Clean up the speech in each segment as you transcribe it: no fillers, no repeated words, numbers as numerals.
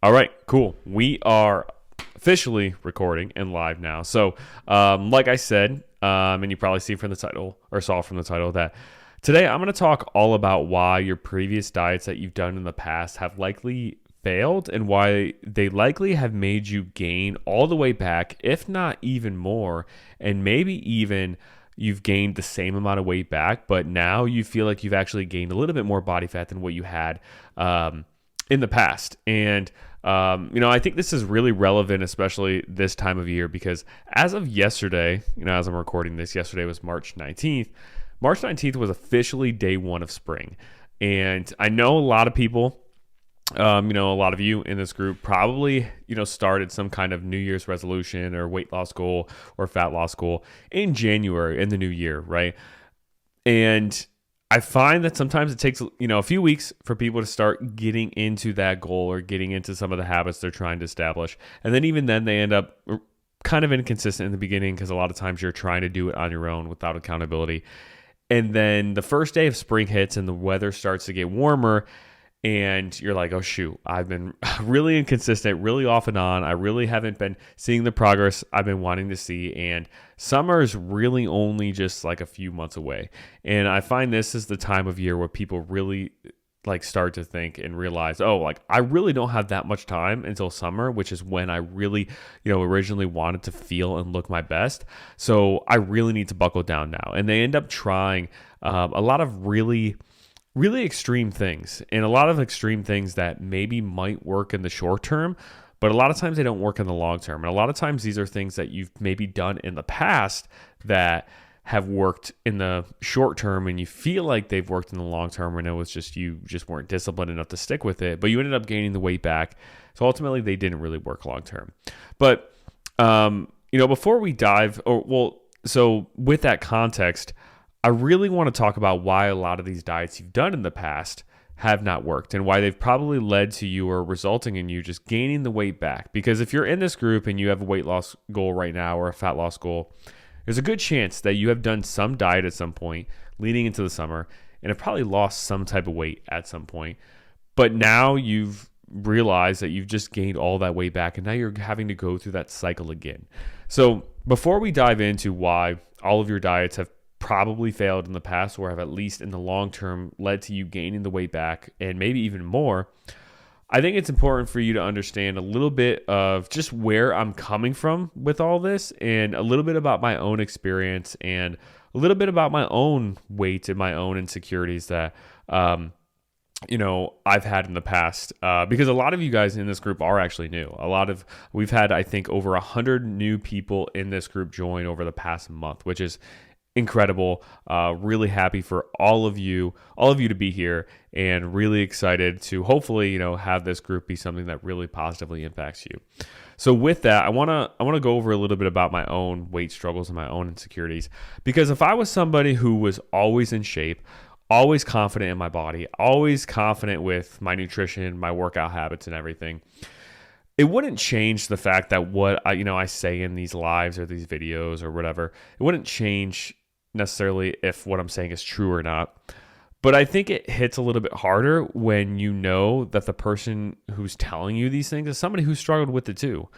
All right, cool. We are officially recording and live now. So, like I said, and you probably see from the title or saw from the title that today I'm going to talk all about why your previous diets that you've done in the past have likely failed and why they likely have made you gain all the way back, if not even more, and maybe even you've gained the same amount of weight back, but now you feel like you've actually gained a little bit more body fat than what you had in the past. And I think this is really relevant, especially this time of year, because as of yesterday, as I'm recording this, yesterday was March 19th. March 19th was officially day one of spring. And I know a lot of people, a lot of you in this group probably, started some kind of New Year's resolution or weight loss goal or fat loss goal in January in the new year, right? And I find that sometimes it takes, a few weeks for people to start getting into that goal or getting into some of the habits they're trying to establish. And then even then they end up kind of inconsistent in the beginning because a lot of times you're trying to do it on your own without accountability. And then the first day of spring hits and the weather starts to get warmer and you're like, oh, shoot, I've been really inconsistent, really off and on. I really haven't been seeing the progress I've been wanting to see. And summer is really only just like a few months away. And I find this is the time of year where people really start to think and realize, I really don't have that much time until summer, which is when I really, originally wanted to feel and look my best. So I really need to buckle down now. And they end up trying a lot of really extreme things, and a lot of extreme things that maybe might work in the short term, but a lot of times they don't work in the long term. And a lot of times these are things that you've maybe done in the past that have worked in the short term and you feel like they've worked in the long term, and it was just you just weren't disciplined enough to stick with it, but you ended up gaining the weight back. So ultimately they didn't really work long term. But before we dive, so with that context, I really want to talk about why a lot of these diets you've done in the past have not worked and why they've probably led to you or resulting in you just gaining the weight back. Because if you're in this group and you have a weight loss goal right now or a fat loss goal, there's a good chance that you have done some diet at some point leading into the summer and have probably lost some type of weight at some point. But now you've realized that you've just gained all that weight back and now you're having to go through that cycle again. So before we dive into why all of your diets have probably failed in the past or have at least in the long term led to you gaining the weight back and maybe even more, I think it's important for you to understand a little bit of just where I'm coming from with all this and a little bit about my own experience and a little bit about my own weight and my own insecurities that I've had in the past, because a lot of you guys in this group are actually new. We've had, I think, over 100 new people in this group join over the past month, which is incredible. Really happy for all of you to be here, and really excited to hopefully, have this group be something that really positively impacts you. So with that, I want to go over a little bit about my own weight struggles and my own insecurities, because if I was somebody who was always in shape, always confident in my body, always confident with my nutrition, my workout habits and everything, it wouldn't change the fact that what I say in these lives or these videos or whatever, it wouldn't change necessarily if what I'm saying is true or not. But I think it hits a little bit harder when you know that the person who's telling you these things is somebody who struggled with it too.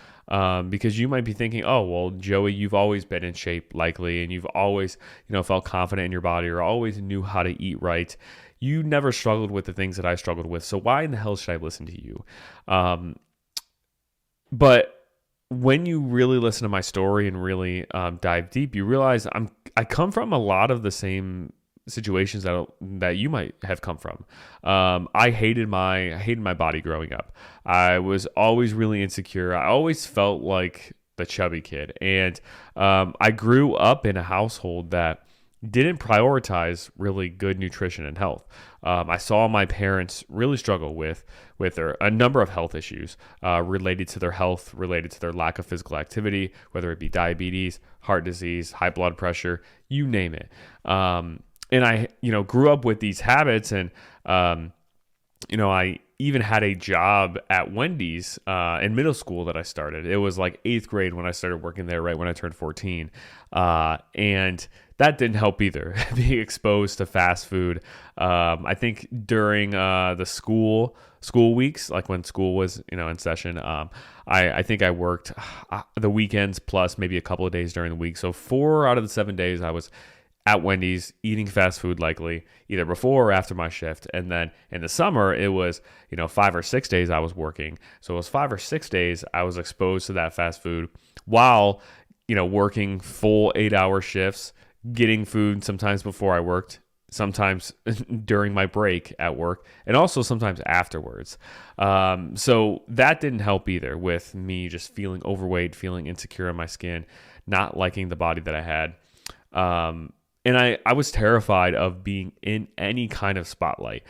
Because you might be thinking, oh, well, Joey, you've always been in shape likely, and you've always, felt confident in your body or always knew how to eat right. You never struggled with the things that I struggled with. So why in the hell should I listen to you? But when you really listen to my story and really dive deep, you realize I come from a lot of the same situations that you might have come from. I hated my body growing up. I was always really insecure. I always felt like the chubby kid, and I grew up in a household that didn't prioritize really good nutrition and health. I saw my parents really struggle with a number of health issues related to their health, related to their lack of physical activity, whether it be diabetes, heart disease, high blood pressure, you name it. And I, grew up with these habits, and I even had a job at Wendy's in middle school that I started. It was like 8th grade when I started working there, right when I turned 14. And that didn't help either. Being exposed to fast food. I think during the school weeks, like when school was in session, I think I worked the weekends plus maybe a couple of days during the week. So 4 out of the 7 days I was at Wendy's eating fast food, likely either before or after my shift. And then in the summer, it was 5 or 6 days I was working. So it was 5 or 6 days I was exposed to that fast food while working full 8-hour shifts, getting food sometimes before I worked, sometimes during my break at work, and also sometimes afterwards. So that didn't help either with me just feeling overweight, feeling insecure in my skin, not liking the body that I had. And I was terrified of being in any kind of spotlight.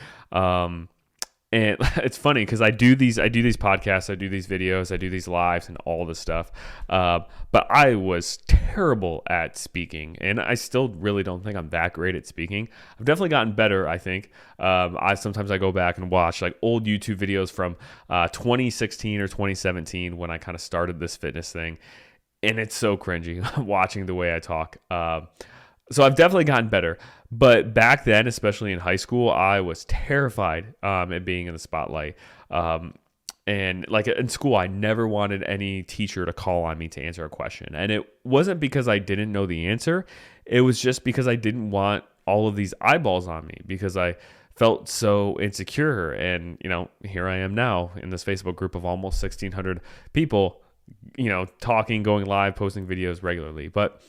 And it's funny because I do these podcasts, I do these videos, I do these lives and all this stuff. But I was terrible at speaking, and I still really don't think I'm that great at speaking. I've definitely gotten better, I think. Sometimes I go back and watch like old YouTube videos from 2016 or 2017 when I kind of started this fitness thing. And it's so cringy watching the way I talk. So I've definitely gotten better. But back then, especially in high school, I was terrified at being in the spotlight. And like in school, I never wanted any teacher to call on me to answer a question. And it wasn't because I didn't know the answer. It was just because I didn't want all of these eyeballs on me because I felt so insecure. And, here I am now in this Facebook group of almost 1,600 people, talking, going live, posting videos regularly. But,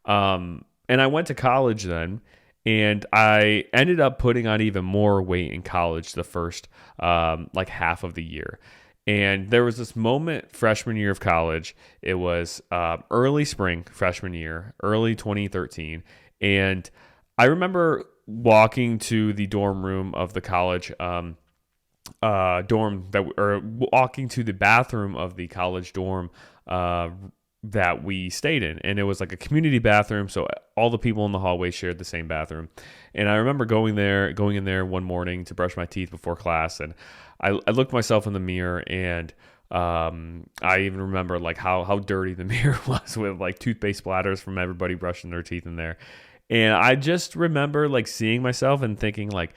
and I went to college then, and I ended up putting on even more weight in college the first like half of the year. And there was this moment freshman year of college. It was early spring freshman year, early 2013. And I remember walking to the dorm room of the college walking to the bathroom of the college dorm that we stayed in. And it was like a community bathroom. So all the people in the hallway shared the same bathroom. And I remember going in there one morning to brush my teeth before class. And I looked myself in the mirror, and I even remember like how dirty the mirror was with like toothpaste splatters from everybody brushing their teeth in there. And I just remember like seeing myself and thinking like,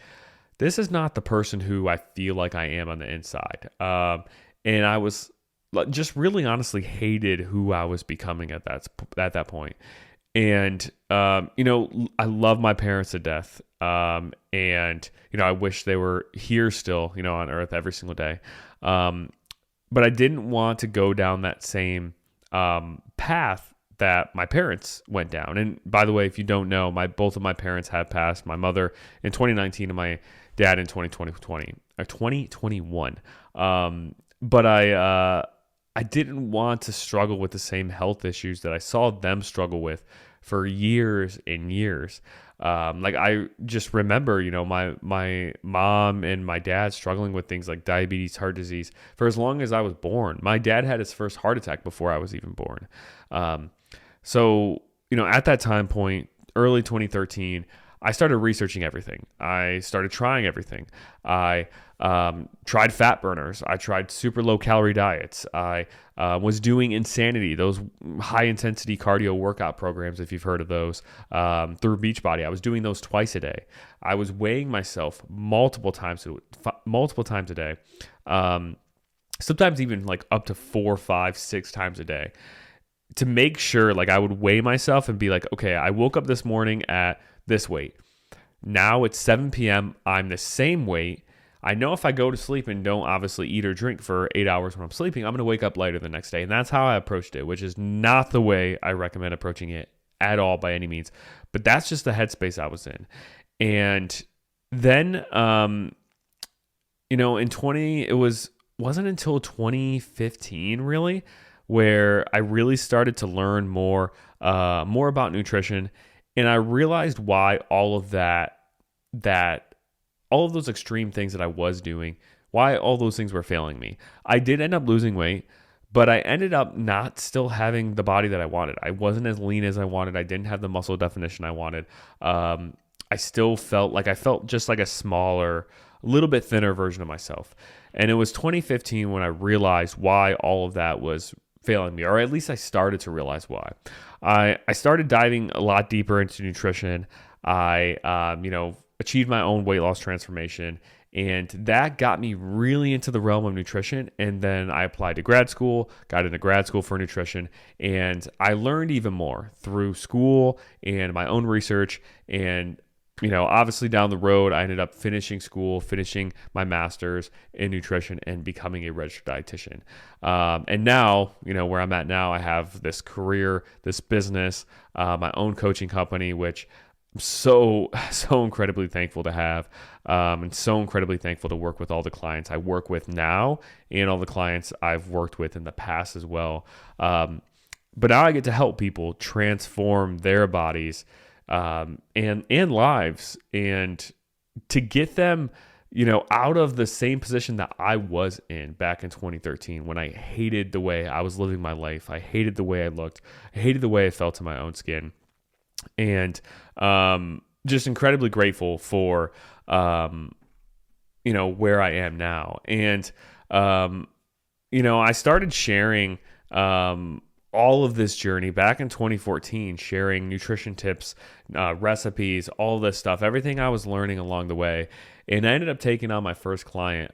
this is not the person who I feel like I am on the inside. And I was just really honestly hated who I was becoming at that point. And, I love my parents to death. And, I wish they were here still, on earth every single day. But I didn't want to go down that same, path that my parents went down. And by the way, if you don't know, both of my parents have passed, my mother in 2019 and my dad in 2021. But I didn't want to struggle with the same health issues that I saw them struggle with for years and years. Like I just remember, my mom and my dad struggling with things like diabetes, heart disease for as long as I was born. My dad had his first heart attack before I was even born. So, at that time point, early 2013, I started researching everything. I started trying everything. I tried fat burners. I tried super low calorie diets. I was doing Insanity, those high intensity cardio workout programs, if you've heard of those, through Beachbody. I was doing those twice a day. I was weighing myself multiple times a day. Sometimes even like up to 4, 5, 6 times a day, to make sure like I would weigh myself and be like, okay, I woke up this morning at this weight. Now it's 7 p.m. I'm the same weight. I know if I go to sleep and don't obviously eat or drink for 8 hours when I'm sleeping, I'm going to wake up lighter the next day. And that's how I approached it, which is not the way I recommend approaching it at all by any means. But that's just the headspace I was in. And then, wasn't until 2015 really where I really started to learn more about nutrition. And I realized why all of all of those extreme things that I was doing, why all those things were failing me. I did end up losing weight, but I ended up not still having the body that I wanted. I wasn't as lean as I wanted. I didn't have the muscle definition I wanted. I still felt just like a smaller, a little bit thinner version of myself. And it was 2015 when I realized why all of that was failing me, or at least I started to realize why. I started diving a lot deeper into nutrition. I, achieved my own weight loss transformation, and that got me really into the realm of nutrition. And then I applied to grad school, got into grad school for nutrition, and I learned even more through school and my own research. And obviously down the road, I ended up finishing school, finishing my master's in nutrition, and becoming a registered dietitian. And now, where I'm at now, I have this career, this business, my own coaching company, which I'm so incredibly thankful to have, and so incredibly thankful to work with all the clients I work with now and all the clients I've worked with in the past as well. But now I get to help people transform their bodies and lives, and to get them, out of the same position that I was in back in 2013, when I hated the way I was living my life. I hated the way I looked. I hated the way I felt in my own skin. And just incredibly grateful for, where I am now. And, I started sharing all of this journey back in 2014, sharing nutrition tips, recipes, all this stuff, everything I was learning along the way. And I ended up taking on my first client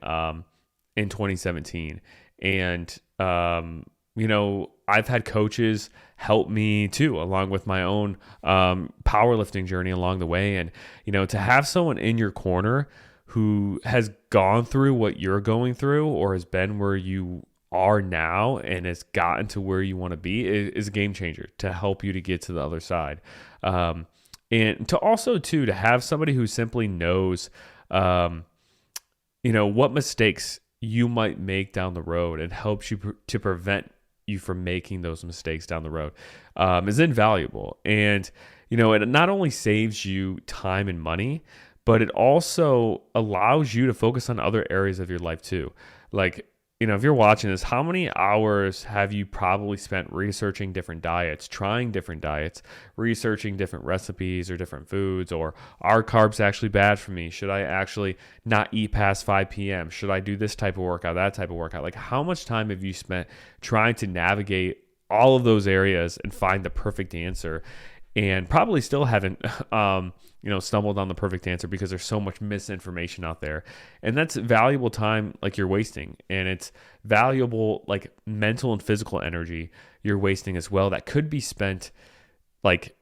in 2017. And, I've had coaches help me too, along with my own powerlifting journey along the way. And, to have someone in your corner who has gone through what you're going through, or has been where you are now and has gotten to where you want to be, is a game changer to help you to get to the other side. And to also too, to have somebody who simply knows, what mistakes you might make down the road, and helps you to prevent you from making those mistakes down the road, is invaluable. And, it not only saves you time and money, but it also allows you to focus on other areas of your life too. Like, if you're watching this, how many hours have you probably spent researching different diets, trying different diets, researching different recipes or different foods, or are carbs actually bad for me? Should I actually not eat past 5 p.m.? Should I do this type of workout, that type of workout? Like, how much time have you spent trying to navigate all of those areas and find the perfect answer, and probably still haven't, stumbled on the perfect answer because there's so much misinformation out there. And that's valuable time like you're wasting. And it's valuable like mental and physical energy you're wasting as well, that could be spent like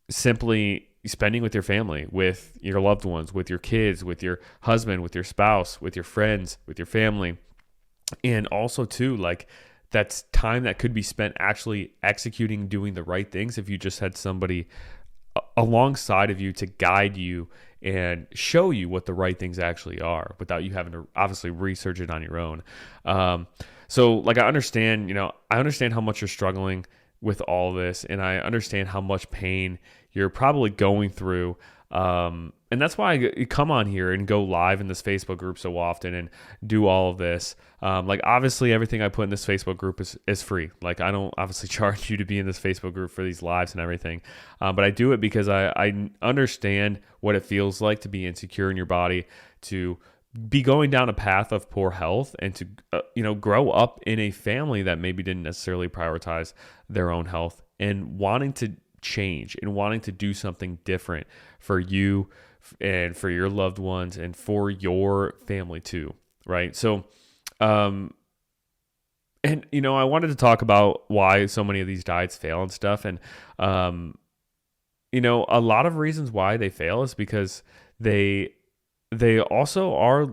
simply spending with your family, with your loved ones, with your kids, with your husband, with your spouse, with your friends, with your family. And also too, like, that's time that could be spent actually executing, doing the right things, if you just had somebody alongside of you to guide you and show you what the right things actually are, without you having to obviously research it on your own. So like, I understand how much you're struggling with all this, and I understand how much pain you're probably going through. And that's why I come on here and go live in this Facebook group so often and do all of this. Like, obviously everything I put in this Facebook group is free. Like, I don't obviously charge you to be in this Facebook group for these lives and everything. But I do it because I understand what it feels like to be insecure in your body, to be going down a path of poor health, and to, grow up in a family that maybe didn't necessarily prioritize their own health, and wanting to change and wanting to do something different for you and for your loved ones and for your family too, right? So, and I wanted to talk about why so many of these diets fail and stuff. And, a lot of reasons why they fail is because they also are,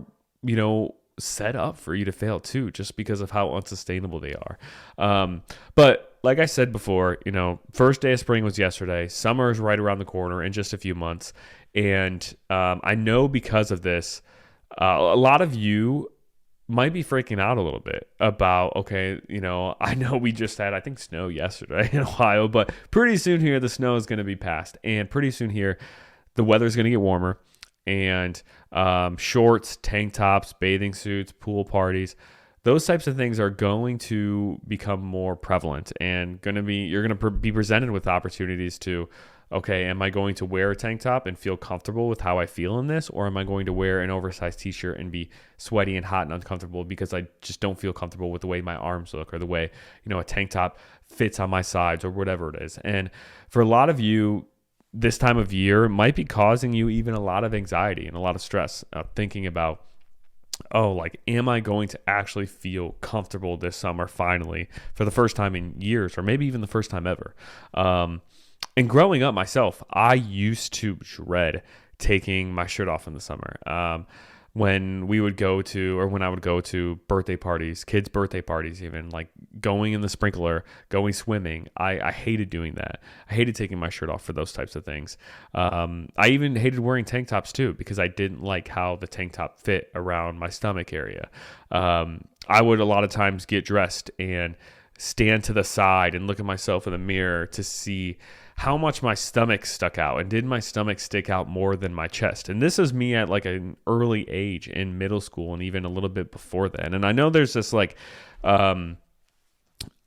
set up for you to fail too, just because of how unsustainable they are. But like I said before, first day of spring was yesterday. Summer is right around the corner in just a few months. And I know because of this, a lot of you might be freaking out a little bit about, okay, I know we just had, I think, snow yesterday in Ohio, but pretty soon here, the snow is going to be past. And pretty soon here, the weather is going to get warmer. And shorts, tank tops, bathing suits, pool parties, those types of things are going to become more prevalent, and you're going to be presented with opportunities to okay, am I going to wear a tank top and feel comfortable with how I feel in this? Or am I going to wear an oversized t-shirt and be sweaty and hot and uncomfortable because I just don't feel comfortable with the way my arms look or the way, a tank top fits on my sides or whatever it is. And for a lot of you, this time of year might be causing you even a lot of anxiety and a lot of stress, thinking about, oh, like, am I going to actually feel comfortable this summer finally for the first time in years, or maybe even the first time ever? And growing up myself, I used to dread taking my shirt off in the summer. When we would go to, or when I would go to birthday parties, kids' birthday parties, even like going in the sprinkler, going swimming, I hated doing that. I hated taking my shirt off for those types of things. I even hated wearing tank tops too, because I didn't like how the tank top fit around my stomach area. I would a lot of times get dressed and stand to the side and look at myself in the mirror to see how much my stomach stuck out, and did my stomach stick out more than my chest. And this is me at like an early age in middle school and even a little bit before then. And I know there's this like I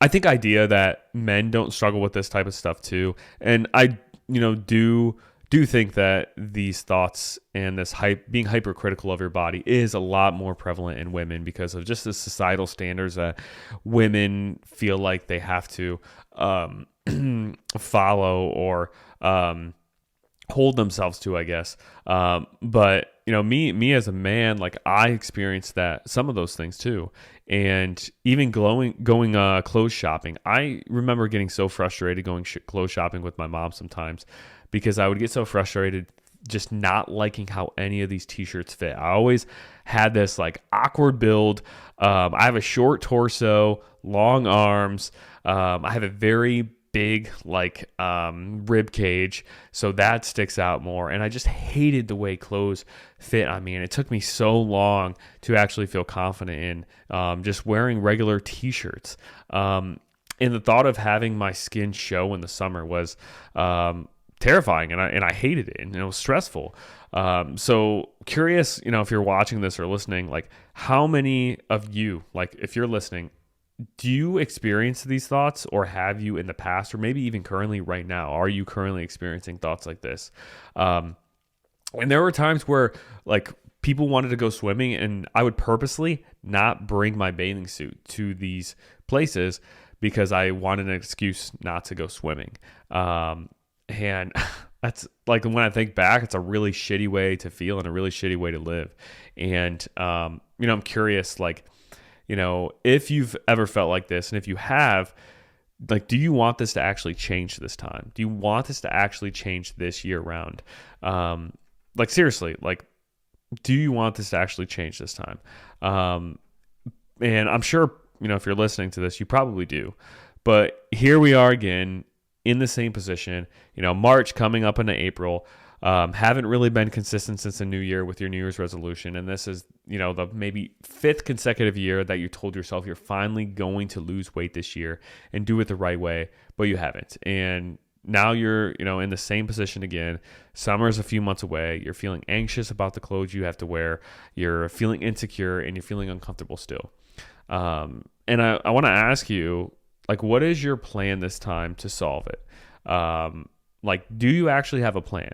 think idea that men don't struggle with this type of stuff too, and I do think that these thoughts and this being hypercritical of your body is a lot more prevalent in women because of just the societal standards that women feel like they have to follow or hold themselves to, I guess. But me as a man, like, I experienced some of those things too. And even going clothes shopping, I remember getting so frustrated going clothes shopping with my mom sometimes, because I would get so frustrated just not liking how any of these t-shirts fit. I always had this like awkward build. I have a short torso, long arms. I have a very big rib cage, so that sticks out more. And I just hated the way clothes fit on me, and it took me so long to actually feel confident in just wearing regular t-shirts. And the thought of having my skin show in the summer was terrifying, and I hated it, and it was stressful. So curious, if you're watching this or listening, like, how many of you, like, if you're listening, do you experience these thoughts, or have you in the past, or maybe even currently right now? Are you currently experiencing thoughts like this? And there were times where like people wanted to go swimming, and I would purposely not bring my bathing suit to these places because I wanted an excuse not to go swimming. And that's like, when I think back, it's a really shitty way to feel and a really shitty way to live. And, I'm curious, like, if you've ever felt like this, and if you have, like, do you want this to actually change this time? Do you want this to actually change this year round? Like, seriously, like, do you want this to actually change this time? And I'm sure, if you're listening to this, you probably do. But here we are again in the same position, March coming up into April. Haven't really been consistent since the new year with your New Year's resolution. And this is, the maybe 5th consecutive year that you told yourself you're finally going to lose weight this year and do it the right way, but you haven't. And now you're, in the same position again. Summer's a few months away. You're feeling anxious about the clothes you have to wear. You're feeling insecure, and you're feeling uncomfortable still. And I want to ask you, like, what is your plan this time to solve it? Like, do you actually have a plan?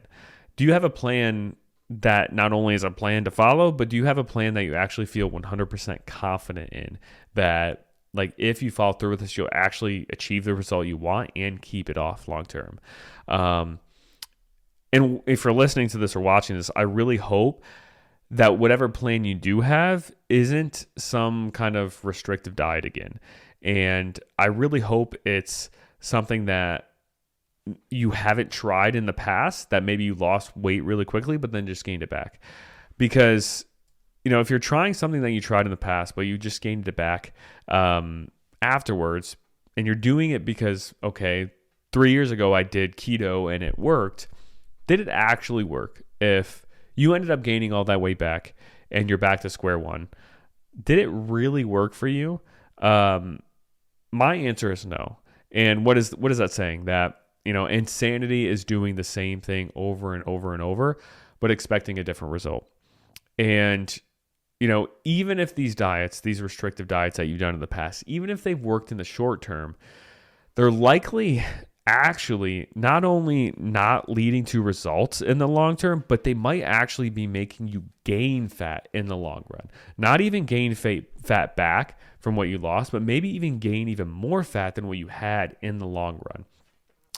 Do you have a plan that not only is a plan to follow, but do you have a plan that you actually feel 100% confident in, that, like, if you follow through with this, you'll actually achieve the result you want and keep it off long term? And if you're listening to this or watching this, I really hope that whatever plan you do have isn't some kind of restrictive diet again. And I really hope it's something that you haven't tried in the past, that maybe you lost weight really quickly, but then just gained it back. Because, if you're trying something that you tried in the past, but you just gained it back afterwards, and you're doing it because, okay, 3 years ago I did keto and it worked. Did it actually work? If you ended up gaining all that weight back and you're back to square one, did it really work for you? My answer is no. And what is that saying? That, insanity is doing the same thing over and over and over, but expecting a different result. And, even if these diets, these restrictive diets that you've done in the past, even if they've worked in the short term, they're likely actually not only not leading to results in the long term, but they might actually be making you gain fat in the long run. Not even gain fat back from what you lost, but maybe even gain even more fat than what you had in the long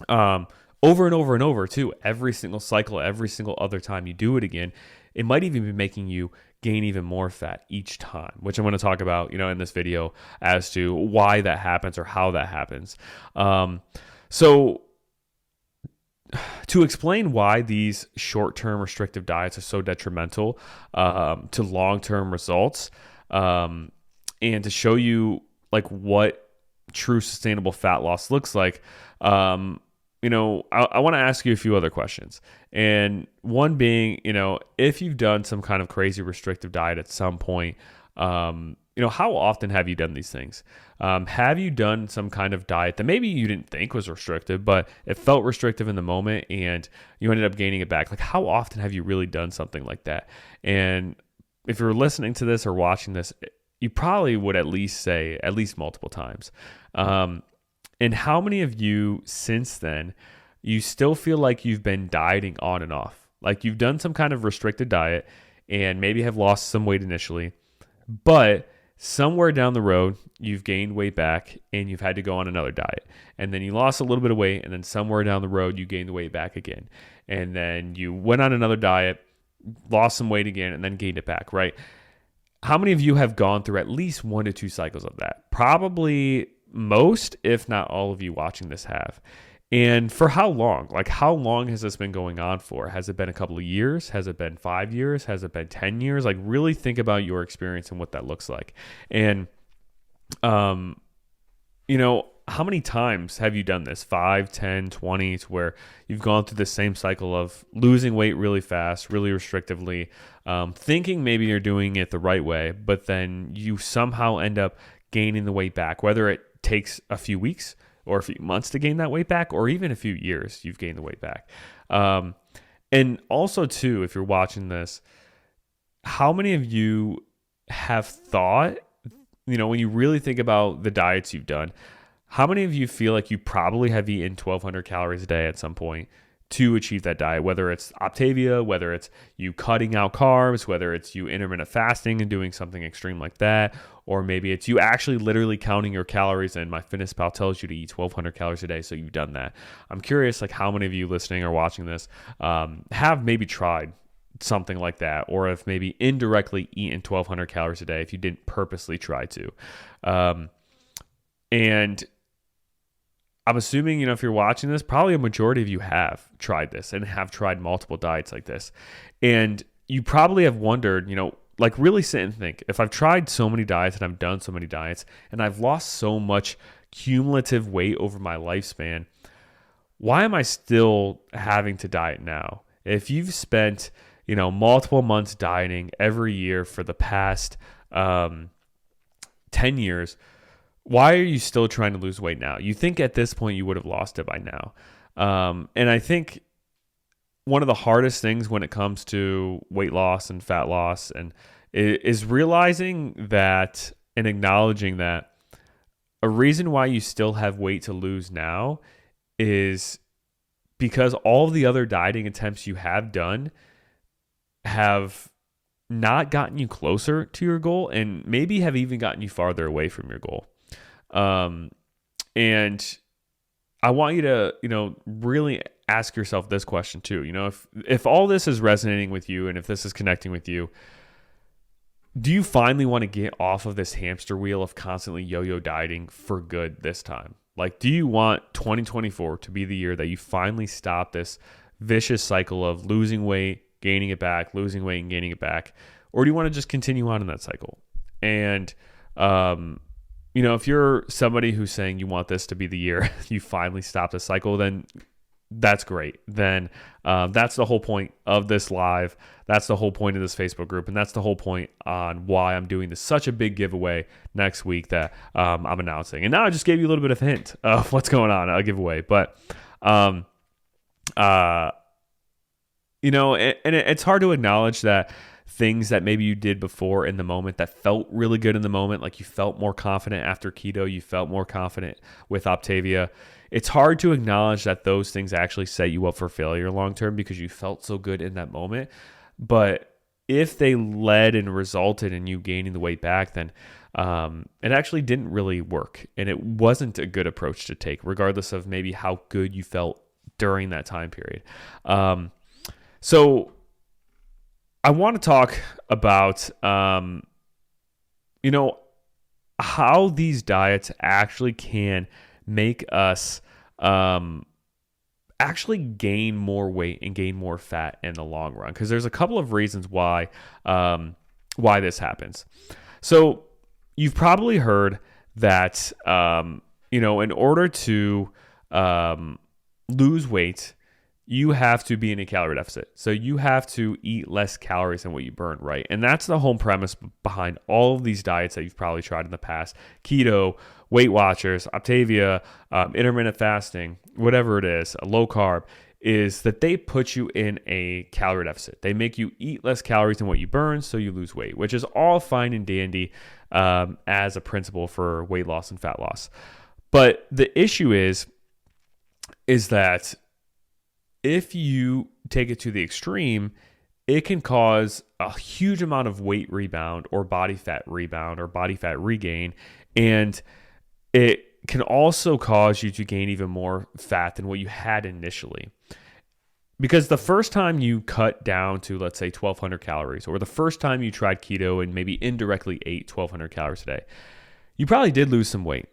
run. Over and over and over too, every single cycle, every single other time you do it again, it might even be making you gain even more fat each time, which I'm going to talk about, in this video as to why that happens or how that happens. So to explain why these short-term restrictive diets are so detrimental to long-term results, and to show you like what true sustainable fat loss looks like, I want to ask you a few other questions. And one being, if you've done some kind of crazy restrictive diet at some point, how often have you done these things? Have you done some kind of diet that maybe you didn't think was restrictive, but it felt restrictive in the moment and you ended up gaining it back? Like, how often have you really done something like that? And if you're listening to this or watching this, you probably would at least say at least multiple times. And how many of you since then, you still feel like you've been dieting on and off? Like you've done some kind of restricted diet and maybe have lost some weight initially, but somewhere down the road, you've gained weight back and you've had to go on another diet. And then you lost a little bit of weight, and then somewhere down the road, you gained the weight back again. And then you went on another diet, lost some weight again, and then gained it back, right? How many of you have gone through at least 1 to 2 cycles of that? Probably most, if not all of you watching this have. And for how long? Like, how long has this been going on for? Has it been a couple of years? Has it been 5 years? Has it been 10 years? Like, really think about your experience and what that looks like. And, how many times have you done this? 5, 10, 20, to where you've gone through the same cycle of losing weight really fast, really restrictively, thinking maybe you're doing it the right way, but then you somehow end up gaining the weight back, whether it takes a few weeks or a few months to gain that weight back, or even a few years you've gained the weight back. And also too, if you're watching this, how many of you have thought, when you really think about the diets you've done, how many of you feel like you probably have eaten 1,200 calories a day at some point to achieve that diet, whether it's Optavia, whether it's you cutting out carbs, whether it's you intermittent fasting and doing something extreme like that, or maybe it's you actually literally counting your calories, and MyFitnessPal tells you to eat 1,200 calories a day, so you've done that. I'm curious, like, how many of you listening or watching this have maybe tried something like that, or if maybe indirectly eaten 1,200 calories a day if you didn't purposely try to. And I'm assuming, if you're watching this, probably a majority of you have tried this and have tried multiple diets like this. And you probably have wondered, like, really sit and think, if I've tried so many diets and I've done so many diets and I've lost so much cumulative weight over my lifespan, why am I still having to diet now? If you've spent, multiple months dieting every year for the past 10 years, why are you still trying to lose weight now? You think at this point you would have lost it by now. And I think one of the hardest things when it comes to weight loss and fat loss and is realizing that and acknowledging that a reason why you still have weight to lose now is because all of the other dieting attempts you have done have not gotten you closer to your goal and maybe have even gotten you farther away from your goal. And I want you to, really ask yourself this question too. If all this is resonating with you and if this is connecting with you, do you finally want to get off of this hamster wheel of constantly yo-yo dieting for good this time? Like, do you want 2024 to be the year that you finally stop this vicious cycle of losing weight, gaining it back, losing weight and gaining it back? Or do you want to just continue on in that cycle? And, if you're somebody who's saying you want this to be the year you finally stop the cycle, then that's great. Then that's the whole point of this live. That's the whole point of this Facebook group. And that's the whole point on why I'm doing this such a big giveaway next week that I'm announcing. And now I just gave you a little bit of a hint of what's going on, a giveaway. But, it's hard to acknowledge that things that maybe you did before in the moment that felt really good in the moment, like you felt more confident after keto, you felt more confident with Optavia. It's hard to acknowledge that those things actually set you up for failure long term because you felt so good in that moment. But if they led and resulted in you gaining the weight back, then it actually didn't really work. And it wasn't a good approach to take, regardless of maybe how good you felt during that time period. So I want to talk about, how these diets actually can make us actually gain more weight and gain more fat in the long run. Because there's a couple of reasons why this happens. So you've probably heard that, in order to lose weight, you have to be in a calorie deficit. So you have to eat less calories than what you burn, right? And that's the whole premise behind all of these diets that you've probably tried in the past. Keto, Weight Watchers, Optavia, intermittent fasting, whatever it is, a low carb, is that they put you in a calorie deficit. They make you eat less calories than what you burn, so you lose weight, which is all fine and dandy as a principle for weight loss and fat loss. But the issue is that if you take it to the extreme, it can cause a huge amount of weight rebound or body fat rebound or body fat regain. And it can also cause you to gain even more fat than what you had initially. Because the first time you cut down to, let's say, 1,200 calories, or the first time you tried keto and maybe indirectly ate 1,200 calories a day, you probably did lose some weight.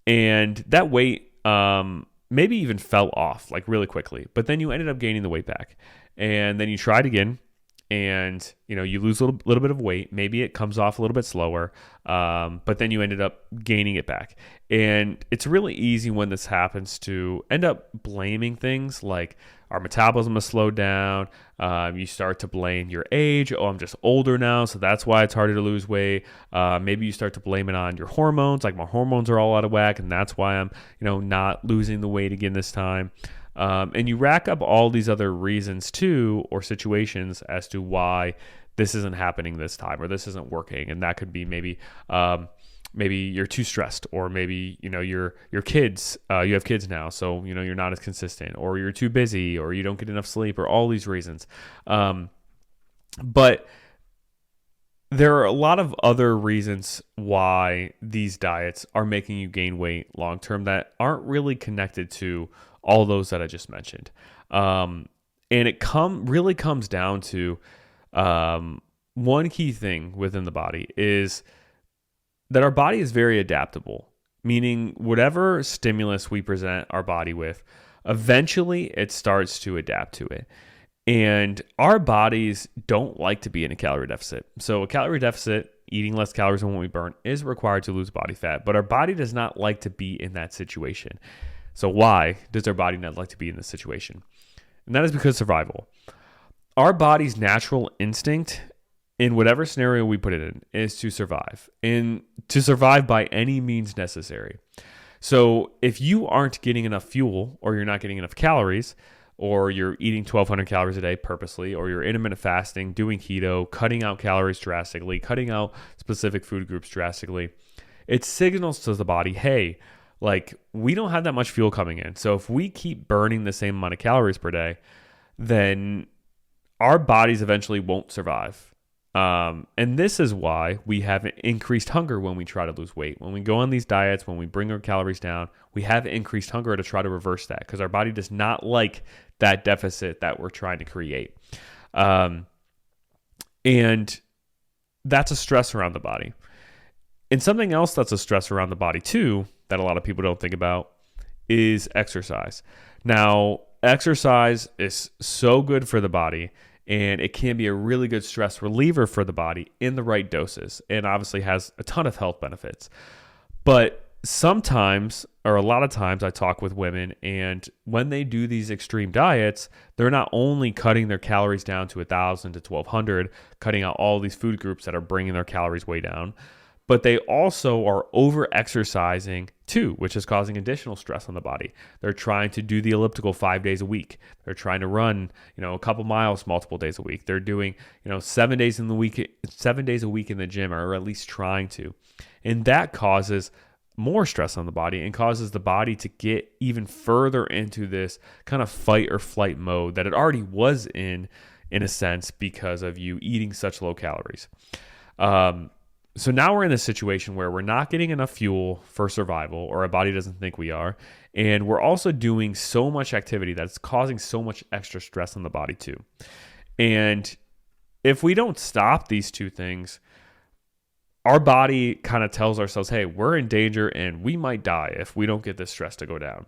And that weight maybe even fell off like really quickly, but then you ended up gaining the weight back. And then you tried again, and you lose a little bit of weight. Maybe it comes off a little bit slower, but then you ended up gaining it back. And it's really easy when this happens to end up blaming things like our metabolism has slowed down. You start to blame your age. Oh, I'm just older now, so that's why it's harder to lose weight. Maybe you start to blame it on your hormones, like my hormones are all out of whack, and that's why I'm not losing the weight again this time. And you rack up all these other reasons too, or situations as to why this isn't happening this time or this isn't working. And that could be maybe you're too stressed, or maybe your kids, you have kids now, so you're not as consistent, or you're too busy, or you don't get enough sleep, or all these reasons. But there are a lot of other reasons why these diets are making you gain weight long term that aren't really connected to all those that I just mentioned. And it really comes down to one key thing within the body is that our body is very adaptable, meaning whatever stimulus we present our body with, eventually it starts to adapt to it. And our bodies don't like to be in a calorie deficit. So a calorie deficit, eating less calories than what we burn, is required to lose body fat, but our body does not like to be in that situation. So why does our body not like to be in this situation? And that is because survival. Our body's natural instinct in whatever scenario we put it in is to survive, and to survive by any means necessary. So if you aren't getting enough fuel, or you're not getting enough calories, or you're eating 1,200 calories a day purposely, or you're intermittent fasting, doing keto, cutting out calories drastically, cutting out specific food groups drastically, it signals to the body, hey, we don't have that much fuel coming in. So if we keep burning the same amount of calories per day, then our bodies eventually won't survive. And this is why we have increased hunger when we try to lose weight. When we go on these diets, when we bring our calories down, we have increased hunger to try to reverse that, because our body does not like that deficit that we're trying to create. And that's a stress around the body. And something else that's a stress around the body too, that a lot of people don't think about, is exercise. Now, exercise is so good for the body, and it can be a really good stress reliever for the body in the right doses, and obviously has a ton of health benefits. But sometimes, or a lot of times, I talk with women, and when they do these extreme diets, they're not only cutting their calories down to 1,000 to 1,200, cutting out all these food groups that are bringing their calories way down, but they also are over exercising too, which is causing additional stress on the body. They're trying to do the elliptical 5 days a week. They're trying to run, a couple miles multiple days a week. They're doing, 7 days a week in the gym, or at least trying to. And that causes more stress on the body and causes the body to get even further into this kind of fight or flight mode that it already was in a sense, because of you eating such low calories. So now we're in this situation where we're not getting enough fuel for survival, or our body doesn't think we are. And we're also doing so much activity that's causing so much extra stress on the body too. And if we don't stop these two things, our body kind of tells ourselves, hey, we're in danger and we might die if we don't get this stress to go down.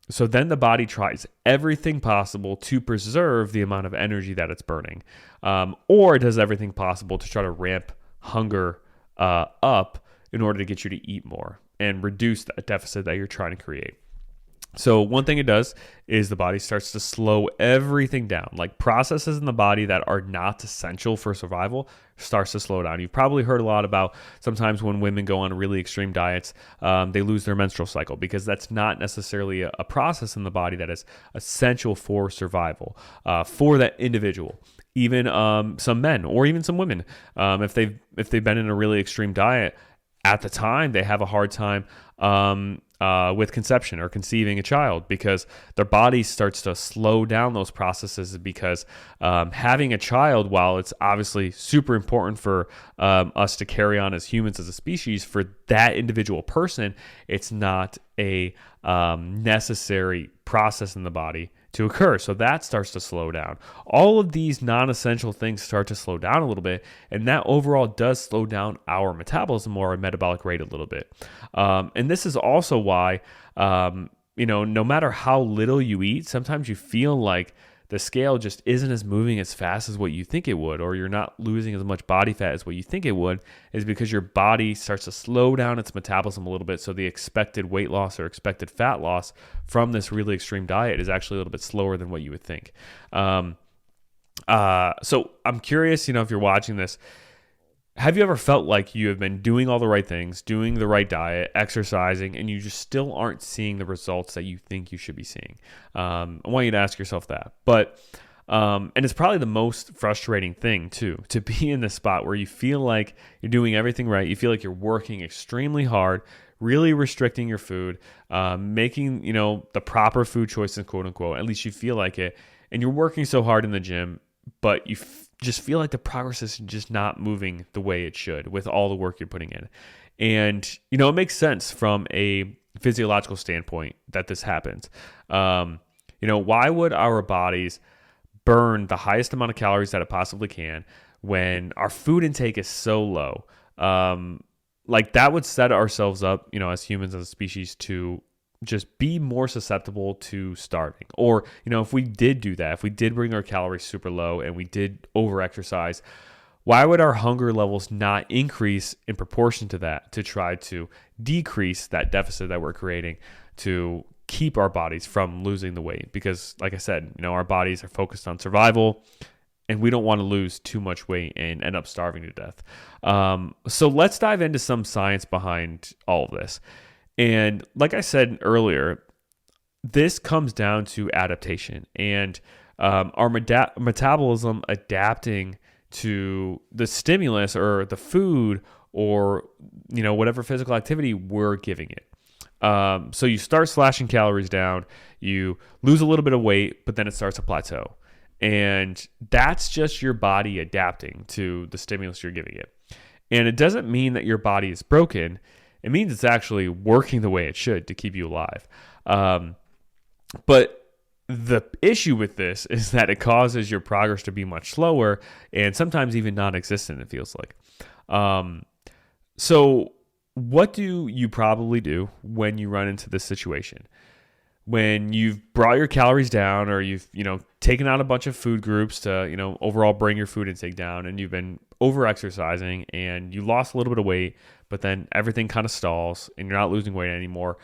So then the body tries everything possible to preserve the amount of energy that it's burning, or it does everything possible to try to ramp hunger up in order to get you to eat more and reduce that deficit that you're trying to create. So one thing it does is the body starts to slow everything down. Like processes in the body that are not essential for survival starts to slow down. You've probably heard a lot about sometimes when women go on really extreme diets, they lose their menstrual cycle, because that's not necessarily a process in the body that is essential for survival for that individual. Even some men or even some women, if they've been in a really extreme diet, at the time they have a hard time with conception or conceiving a child, because their body starts to slow down those processes, because having a child, while it's obviously super important for us to carry on as humans, as a species, for that individual person, it's not a necessary process in the body to occur. So that starts to slow down. All of these non-essential things start to slow down a little bit, and that overall does slow down our metabolism or our metabolic rate a little bit. And this is also why, no matter how little you eat, sometimes you feel like the scale just isn't as moving as fast as what you think it would, or you're not losing as much body fat as what you think it would, is because your body starts to slow down its metabolism a little bit. So the expected weight loss or expected fat loss from this really extreme diet is actually a little bit slower than what you would think. So I'm curious, if you're watching this, have you ever felt like you have been doing all the right things, doing the right diet, exercising, and you just still aren't seeing the results that you think you should be seeing? I want you to ask yourself that. But and it's probably the most frustrating thing too, to be in this spot where you feel like you're doing everything right. You feel like you're working extremely hard, really restricting your food, making the proper food choices, quote unquote. At least you feel like it, and you're working so hard in the gym, but you just feel like the progress is just not moving the way it should with all the work you're putting in. And, it makes sense from a physiological standpoint that this happens. Why would our bodies burn the highest amount of calories that it possibly can when our food intake is so low? Like that would set ourselves up, as humans, as a species, to just be more susceptible to starving. Or, if we did do that, if we did bring our calories super low and we did over exercise, why would our hunger levels not increase in proportion to that, to try to decrease that deficit that we're creating to keep our bodies from losing the weight? Because like I said, our bodies are focused on survival, and we don't want to lose too much weight and end up starving to death. So let's dive into some science behind all of this. And like I said earlier, this comes down to adaptation and our metabolism adapting to the stimulus or the food or whatever physical activity we're giving it. So you start slashing calories down, you lose a little bit of weight, but then it starts to plateau. And that's just your body adapting to the stimulus you're giving it. And it doesn't mean that your body is broken. It means it's actually working the way it should to keep you alive. But the issue with this is that it causes your progress to be much slower and sometimes even non-existent, it feels like. So what do you probably do when you run into this situation? When you've brought your calories down, or you've, taken out a bunch of food groups to, overall bring your food intake down, and you've been over exercising and you lost a little bit of weight, but then everything kind of stalls and you're not losing weight anymore.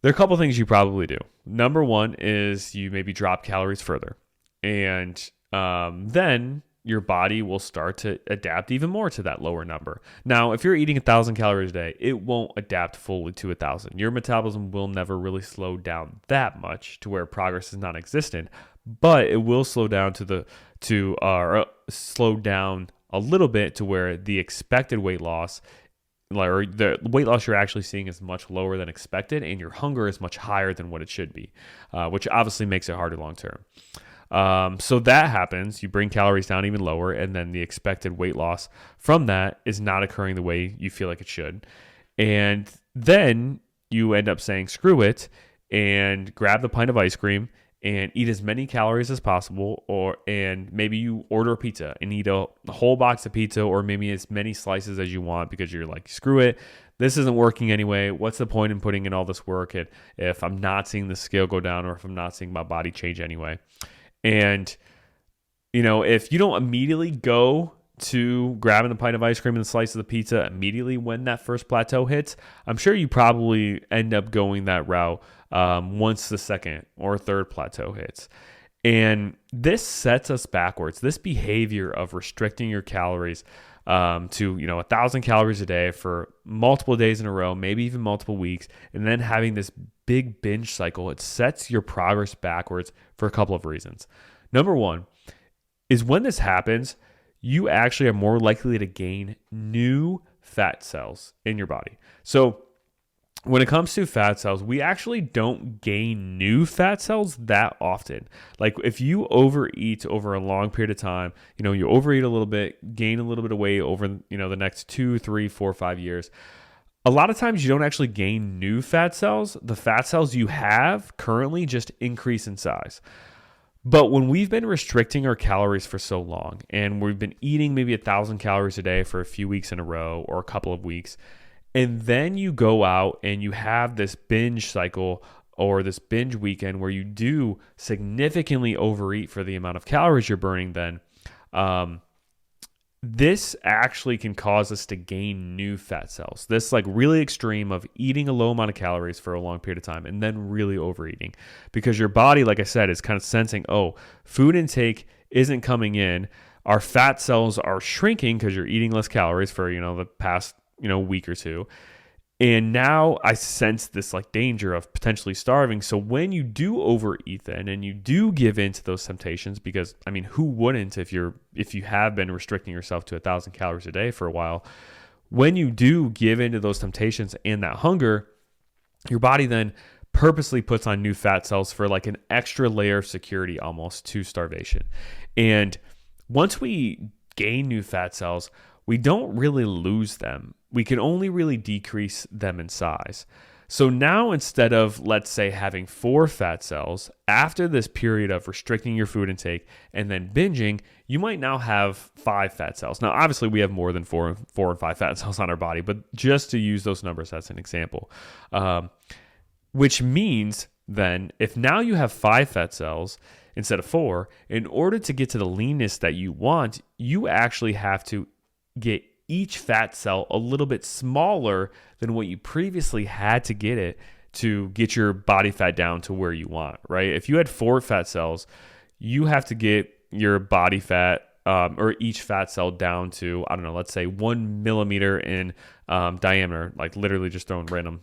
There are a couple of things you probably do. Number one is you maybe drop calories further. And then, your body will start to adapt even more to that lower number. Now, if you're eating 1,000 calories a day, it won't adapt fully to 1,000. Your metabolism will never really slow down that much to where progress is non-existent, but it will slow down slow down a little bit to where the expected weight loss, or the weight loss you're actually seeing, is much lower than expected, and your hunger is much higher than what it should be, which obviously makes it harder long term. So that happens. You bring calories down even lower, and then the expected weight loss from that is not occurring the way you feel like it should. And then you end up saying, screw it, and grab the pint of ice cream and eat as many calories as possible, and maybe you order a pizza and eat a whole box of pizza, or maybe as many slices as you want, because you're like, screw it, this isn't working anyway. What's the point in putting in all this work if I'm not seeing the scale go down, or if I'm not seeing my body change anyway? And, if you don't immediately go to grabbing the pint of ice cream and the slice of the pizza immediately when that first plateau hits, I'm sure you probably end up going that route once the second or third plateau hits. And this sets us backwards. This behavior of restricting your calories to 1,000 calories a day for multiple days in a row, maybe even multiple weeks, and then having this big binge cycle, it sets your progress backwards for a couple of reasons. Number one is, when this happens, you actually are more likely to gain new fat cells in your body. So when it comes to fat cells, we actually don't gain new fat cells that often. Like, if you overeat over a long period of time, you overeat a little bit, gain a little bit of weight over, the next 2, 3, 4, 5 years. A lot of times you don't actually gain new fat cells. The fat cells you have currently just increase in size. But when we've been restricting our calories for so long, and we've been eating maybe 1,000 calories a day for a few weeks in a row, or a couple of weeks, and then you go out and you have this binge cycle, or this binge weekend, where you do significantly overeat for the amount of calories you're burning, then this actually can cause us to gain new fat cells. This really extreme of eating a low amount of calories for a long period of time and then really overeating, because your body, like I said, is kind of sensing, oh, food intake isn't coming in. Our fat cells are shrinking because you're eating less calories for, the past, week or two. And now I sense this danger of potentially starving. So when you do overeat then, and you do give in to those temptations, because who wouldn't if you have been restricting yourself to 1,000 calories a day for a while? When you do give into those temptations and that hunger, your body then purposely puts on new fat cells for an extra layer of security, almost, to starvation. And once we gain new fat cells, we don't really lose them. We can only really decrease them in size. So now, instead of, let's say, having 4 fat cells after this period of restricting your food intake and then binging, you might now have 5 fat cells. Now, obviously, we have more than 4 and 5 fat cells on our body, but just to use those numbers as an example, which means then, if now you have 5 fat cells instead of 4, in order to get to the leanness that you want, you actually have to get each fat cell a little bit smaller than what you previously had to get it to get your body fat down to where you want, right? If you had 4 fat cells, you have to get your body fat or each fat cell down to, I don't know, let's say 1 millimeter in diameter, literally just throwing random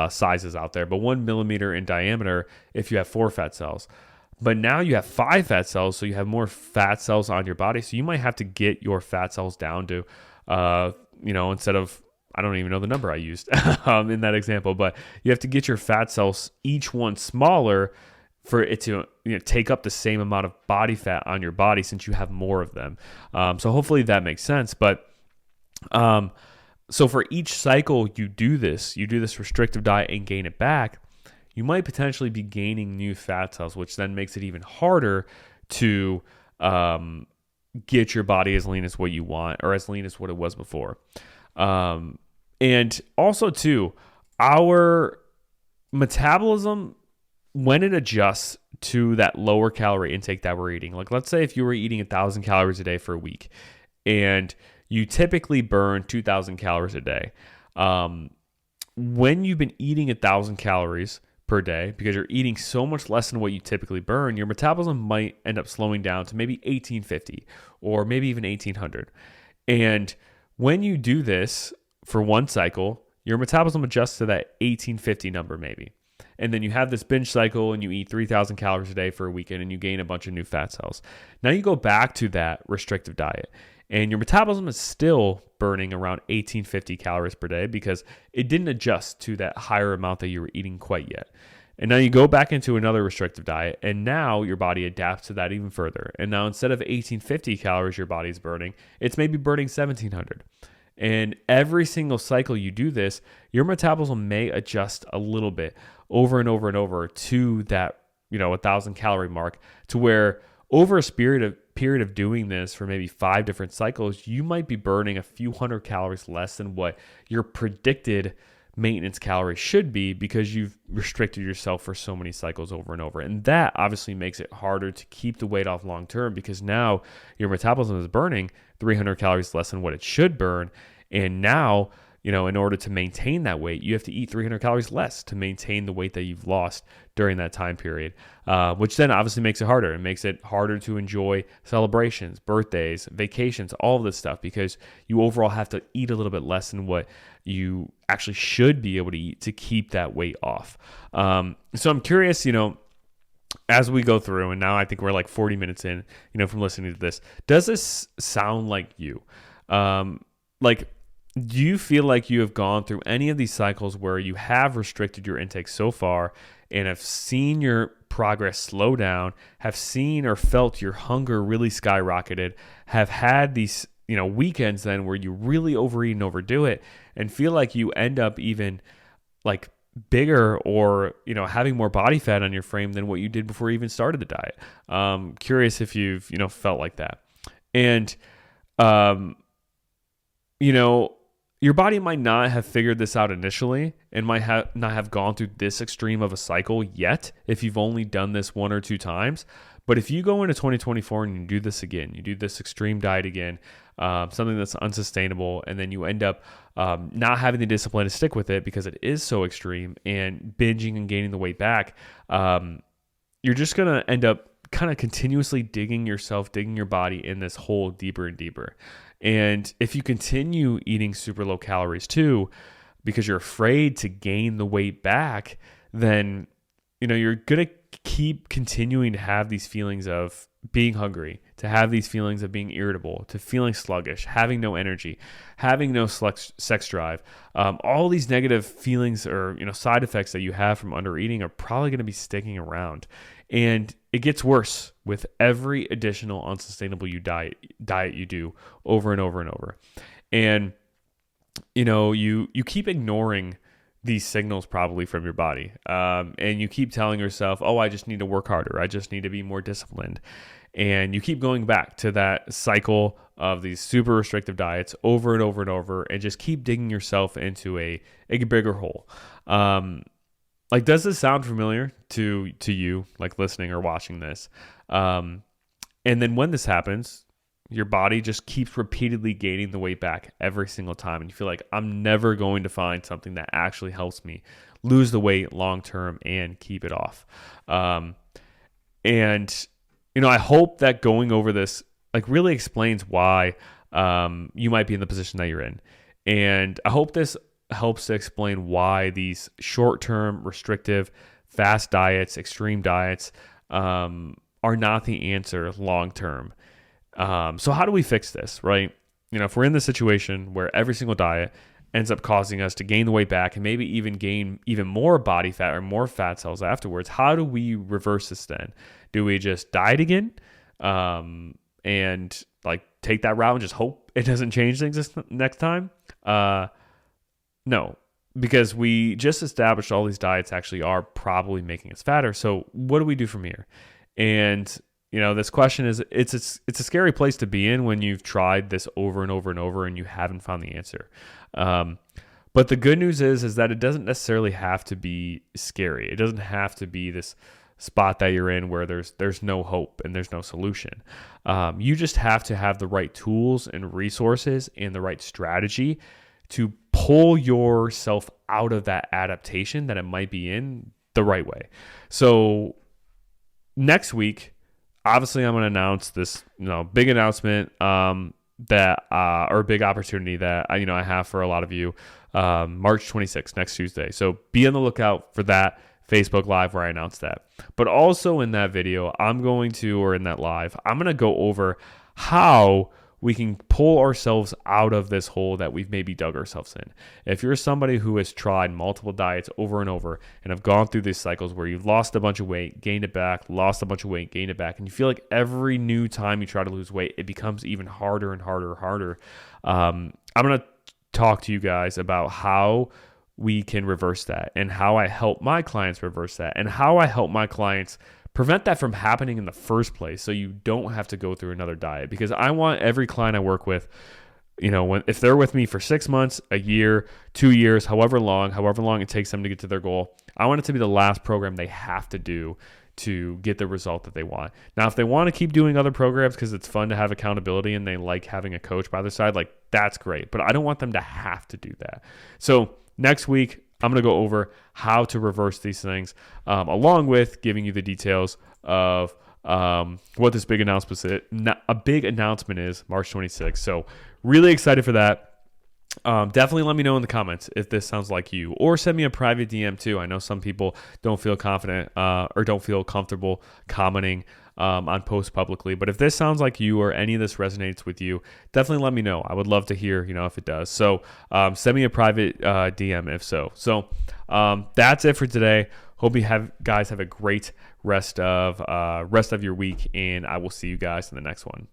sizes out there, but 1 millimeter in diameter if you have 4 fat cells. But now you have 5 fat cells, so you have more fat cells on your body. So you might have to get your fat cells down to, instead of, I don't even know the number I used in that example, but you have to get your fat cells, each one smaller, for it to take up the same amount of body fat on your body, since you have more of them. So hopefully that makes sense. But so for each cycle you do this restrictive diet and gain it back, you might potentially be gaining new fat cells, which then makes it even harder to get your body as lean as what you want, or as lean as what it was before. And also, too, our metabolism, when it adjusts to that lower calorie intake that we're eating, let's say if you were eating 1,000 calories a day for a week, and you typically burn 2,000 calories a day. When you've been eating 1,000 calories per day, because you're eating so much less than what you typically burn, your metabolism might end up slowing down to maybe 1850 or maybe even 1800. And when you do this for one cycle, your metabolism adjusts to that 1850 number maybe. And then you have this binge cycle and you eat 3,000 calories a day for a weekend and you gain a bunch of new fat cells. Now you go back to that restrictive diet and your metabolism is still burning around 1850 calories per day because it didn't adjust to that higher amount that you were eating quite yet. And now you go back into another restrictive diet and now your body adapts to that even further. And now instead of 1850 calories your body's burning, it's maybe burning 1700. And every single cycle you do this, your metabolism may adjust a little bit over and over and over to that, 1,000 calorie mark, to where over a period of doing this for maybe 5 different cycles, you might be burning a few hundred calories less than what your predicted maintenance calories should be because you've restricted yourself for so many cycles over and over. And that obviously makes it harder to keep the weight off long term because now your metabolism is burning 300 calories less than what it should burn. And now, in order to maintain that weight, you have to eat 300 calories less to maintain the weight that you've lost during that time period, which then obviously makes it harder. It makes it harder to enjoy celebrations, birthdays, vacations, all of this stuff, because you overall have to eat a little bit less than what you actually should be able to eat to keep that weight off. So I'm curious, as we go through, and now I think we're like 40 minutes in, from listening to this, does this sound like you? Do you feel like you have gone through any of these cycles where you have restricted your intake so far and have seen your progress slow down, have seen or felt your hunger really skyrocketed, have had these, weekends then where you really overeat and overdo it and feel like you end up even like bigger or, having more body fat on your frame than what you did before you even started the diet? Curious if you've, felt like that. And, your body might not have figured this out initially and might not have gone through this extreme of a cycle yet if you've only done this 1 or 2 times. But if you go into 2024 and you do this again, you do this extreme diet again, something that's unsustainable, and then you end up not having the discipline to stick with it because it is so extreme and binging and gaining the weight back, you're just going to end up kind of continuously digging your body in this hole deeper and deeper. And if you continue eating super low calories too, because you're afraid to gain the weight back, then, you're going to keep continuing to have these feelings of being hungry, to have these feelings of being irritable, to feeling sluggish, having no energy, having no sex drive. All these negative feelings or, side effects that you have from undereating are probably going to be sticking around. And it gets worse with every additional unsustainable diet you do over and over and over. And, you keep ignoring these signals probably from your body. And you keep telling yourself, oh, I just need to work harder. I just need to be more disciplined. And you keep going back to that cycle of these super restrictive diets over and over and over and just keep digging yourself into a bigger hole. Does this sound familiar to you, like listening or watching this? And then when this happens, your body just keeps repeatedly gaining the weight back every single time. And you feel like I'm never going to find something that actually helps me lose the weight long term and keep it off. I hope that going over this really explains why you might be in the position that you're in. And I hope this helps to explain why these short-term restrictive fast diets, extreme diets are not the answer long-term. So how do we fix this, right? If we're in this situation where every single diet ends up causing us to gain the weight back and maybe even gain even more body fat or more fat cells afterwards, how do we reverse this then? Do we just diet again and take that route and just hope it doesn't change things this next time? No, because we just established all these diets actually are probably making us fatter. So what do we do from here? And, this question is, it's a scary place to be in when you've tried this over and over and over and you haven't found the answer. But the good news is that it doesn't necessarily have to be scary. It doesn't have to be this spot that you're in where there's no hope and there's no solution. You just have to have the right tools and resources and the right strategy to pull yourself out of that adaptation that it might be in the right way. So next week, obviously, I'm going to announce this, big announcement that or big opportunity that I have for a lot of you. March 26th, next Tuesday. So be on the lookout for that Facebook Live where I announce that. But also in that video, or in that live, I'm going to go over how we can pull ourselves out of this hole that we've maybe dug ourselves in. If you're somebody who has tried multiple diets over and over and have gone through these cycles where you've lost a bunch of weight, gained it back, lost a bunch of weight, gained it back, and you feel like every new time you try to lose weight, it becomes even harder and harder and harder. I'm going to talk to you guys about how we can reverse that and how I help my clients reverse that and how I help my clients prevent that from happening in the first place so you don't have to go through another diet. Because I want every client I work with, if they're with me for 6 months, a year, 2 years, however long it takes them to get to their goal, I want it to be the last program they have to do to get the result that they want. Now, if they want to keep doing other programs because it's fun to have accountability and they like having a coach by their side, like that's great. But I don't want them to have to do that. So next week, I'm going to go over how to reverse these things, along with giving you the details of what this big announcement is. A big announcement is March 26th. So really excited for that. Definitely let me know in the comments if this sounds like you, or send me a private DM too. I know some people don't feel confident or don't feel comfortable commenting on posts publicly, but if this sounds like you or any of this resonates with you, definitely let me know. I would love to hear, if it does. So send me a private DM if so. So that's it for today. Hope you guys have a great rest of your week, and I will see you guys in the next one.